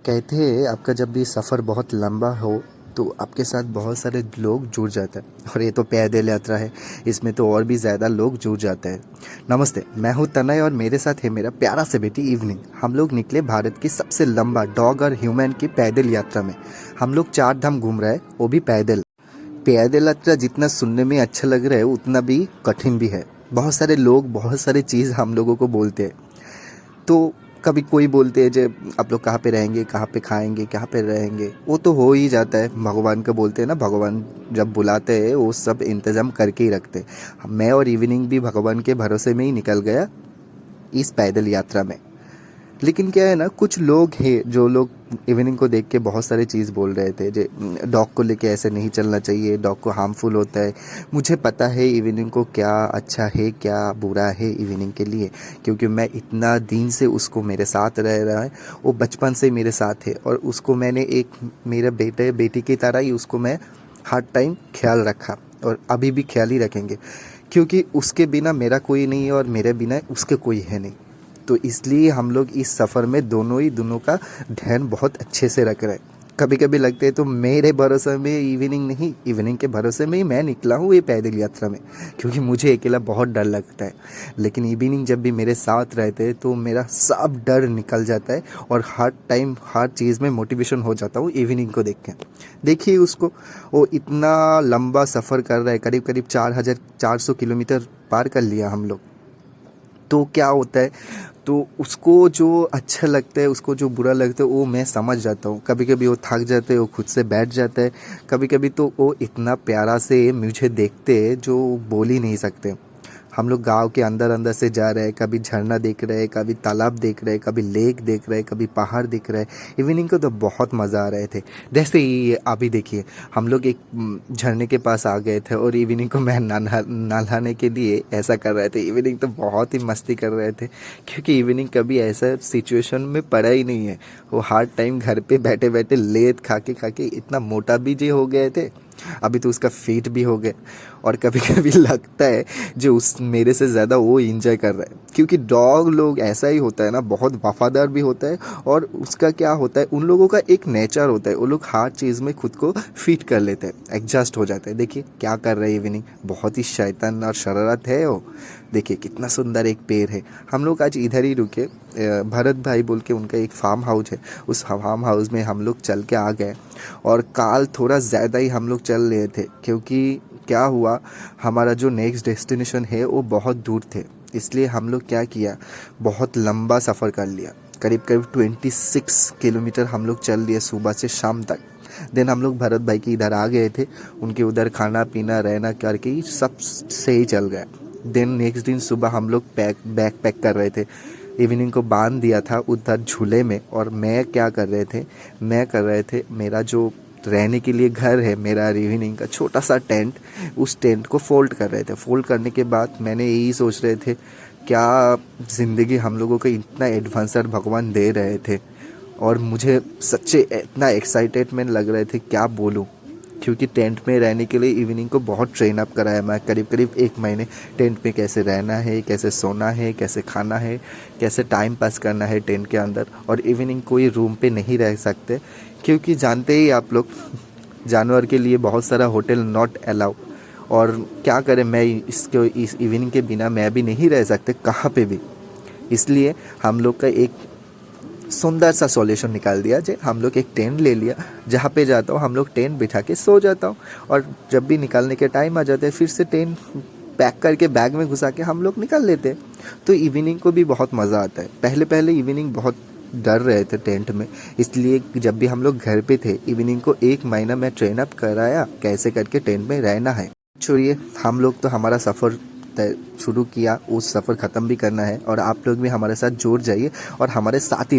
कहते हैं आपका जब भी सफ़र बहुत लंबा हो तो आपके साथ बहुत सारे लोग जुड़ जाते हैं और ये तो पैदल यात्रा है। इसमें तो और भी ज़्यादा लोग जुड़ जाते हैं। नमस्ते, मैं हूँ तनय और मेरे साथ है मेरा प्यारा से बेटी इवनिंग। हम लोग निकले भारत की सबसे लंबा डॉग और ह्यूमन की पैदल यात्रा में। हम लोग 4 धाम घूम रहे हैं, वो भी पैदल। पैदल यात्रा जितना सुनने में अच्छा लग रहा है उतना भी कठिन भी है। बहुत सारे लोग बहुत सारी चीज़ हम लोगों को बोलते हैं। तो कभी कोई बोलते हैं जो आप लोग कहाँ पे रहेंगे, कहाँ पे खाएंगे, कहाँ पे रहेंगे, वो तो हो ही जाता है। भगवान का बोलते हैं ना, भगवान जब बुलाते हैं वो सब इंतज़ाम करके ही रखते हैं। मैं और इवनिंग भी भगवान के भरोसे में ही निकल गया इस पैदल यात्रा में। लेकिन क्या है ना, कुछ लोग हैं जो लोग इवनिंग को देख के बहुत सारी चीज़ बोल रहे थे। जे डॉग को लेके ऐसे नहीं चलना चाहिए, डॉग को हार्मफुल होता है। मुझे पता है इवनिंग को क्या अच्छा है क्या बुरा है इवनिंग के लिए, क्योंकि मैं इतना दिन से उसको मेरे साथ रह रहा है। वो बचपन से मेरे साथ है और उसको मैंने एक मेरा बेटे बेटी की तरह ही उसको मैं हर टाइम ख्याल रखा और अभी भी ख्याल ही रखेंगे, क्योंकि उसके बिना मेरा कोई नहीं है और मेरे बिना उसके कोई है नहीं। तो इसलिए हम लोग इस सफ़र में दोनों का ध्यान बहुत अच्छे से रख रहे हैं। कभी कभी लगते हैं तो मेरे भरोसे में इवनिंग नहीं, इवनिंग के भरोसे में ही मैं निकला हूँ ये पैदल यात्रा में, क्योंकि मुझे अकेला बहुत डर लगता है। लेकिन इवनिंग जब भी मेरे साथ रहते हैं तो मेरा सब डर निकल जाता है और हर टाइम हर चीज़ में मोटिवेशन हो जाता हूँ इवनिंग को देख के। देखिए उसको, वो इतना लंबा सफ़र कर रहा है, करीब करीब 4400 किलोमीटर पार कर लिया हम लोग। तो क्या होता है, तो उसको जो अच्छा लगता है, उसको जो बुरा लगता है वो मैं समझ जाता हूँ। कभी कभी वो थक जाते हैं, वो खुद से बैठ जाता है। कभी कभी तो वो इतना प्यारा से मुझे देखते हैं जो बोल ही नहीं सकते। हम लोग गांव के अंदर अंदर से जा रहे हैं, कभी झरना देख रहे हैं, कभी तालाब देख रहे हैं, कभी लेक देख रहे हैं, कभी पहाड़ दिख रहे हैं। इवनिंग को तो बहुत मज़ा आ रहे थे। जैसे ही अभी देखिए, हम लोग एक झरने के पास आ गए थे और इवनिंग को मैं नहाने के लिए ऐसा कर रहे थे। इवनिंग तो बहुत ही मस्ती कर रहे थे, क्योंकि इवनिंग कभी ऐसा सिचुएशन में पड़ा ही नहीं है। वो हर टाइम घर पे बैठे बैठे लेद खा के इतना मोटा भी जी हो गए थे। अभी तो उसका फीट भी हो गया। और कभी कभी लगता है जो उस मेरे से ज़्यादा वो इंजॉय कर रहा है, क्योंकि डॉग लोग ऐसा ही होता है ना, बहुत वफादार भी होता है। और उसका क्या होता है, उन लोगों का एक नेचर होता है, वो लोग हर चीज़ में खुद को फिट कर लेते हैं, एडजस्ट हो जाते हैं। देखिए क्या कर रहे हैं इवनिंग, बहुत ही शैतान और शरारत है वो। देखिए कितना सुंदर एक पेड़ है। हम लोग आज इधर ही रुके, भरत भाई बोल के उनका एक फार्म हाउस है, उस फार्म हाउस में हम लोग चल के आ गए। और काल थोड़ा ज़्यादा ही हम लोग चल रहे थे, क्योंकि क्या हुआ, हमारा जो नेक्स्ट डेस्टिनेशन है वो बहुत दूर थे। इसलिए हम लोग क्या किया, बहुत लंबा सफ़र कर लिया। करीब करीब 26 किलोमीटर हम लोग चल लिए सुबह से शाम तक। देन हम लोग भरत भाई के इधर आ गए थे, उनके उधर खाना पीना रहना करके ही सब सही चल गया। देन नेक्स्ट दिन सुबह हम लोग बैग पैक कर रहे थे। इवनिंग को बांध दिया था उधर झूले में, और मैं क्या कर रहे थे मेरा जो रहने के लिए घर है, मेरा इवनिंग का छोटा सा टेंट, उस टेंट को फोल्ड कर रहे थे। फोल्ड करने के बाद मैंने यही सोच रहे थे, क्या ज़िंदगी हम लोगों को इतना एडवांसर भगवान दे रहे थे। और मुझे सच्चे इतना एक्साइटेडमेंट लग रहे थे, क्या बोलूँ। क्योंकि टेंट में रहने के लिए इवनिंग को बहुत ट्रेन अप कराया मैं, करीब करीब 1 महीने टेंट में कैसे रहना है, कैसे सोना है, कैसे खाना है, कैसे टाइम पास करना है टेंट के अंदर। और इवनिंग कोई रूम पे नहीं रह सकते, क्योंकि जानते ही आप लोग जानवर के लिए बहुत सारा होटल नॉट अलाउ। और क्या करें, मैं इस इवनिंग के बिना मैं भी नहीं रह सकते कहाँ पे भी। इसलिए हम लोग का एक सुंदर सा सॉल्यूशन निकाल दिया, जो हम लोग एक टेंट ले लिया, जहाँ पे जाता हूँ हम लोग टेंट बिठा के सो जाता हूँ। और जब भी निकालने के टाइम आ जाते हैं फिर से टेंट पैक करके बैग में घुसा के हम लोग निकल लेते हैं। तो इवनिंग को भी बहुत मज़ा आता है। पहले पहले इवनिंग बहुत डर रहे थे टेंट में, इसलिए जब भी हम लोग घर पे थे इवनिंग को 1 महीना मैं ट्रेन अप कराया कैसे करके टेंट में रहना है। छोड़िए, हम लोग तो हमारा सफ़र तय शुरू किया, उस सफ़र ख़त्म भी करना है। और आप लोग भी हमारे साथ जुड़ जाइए और हमारे साथ ही रहिए।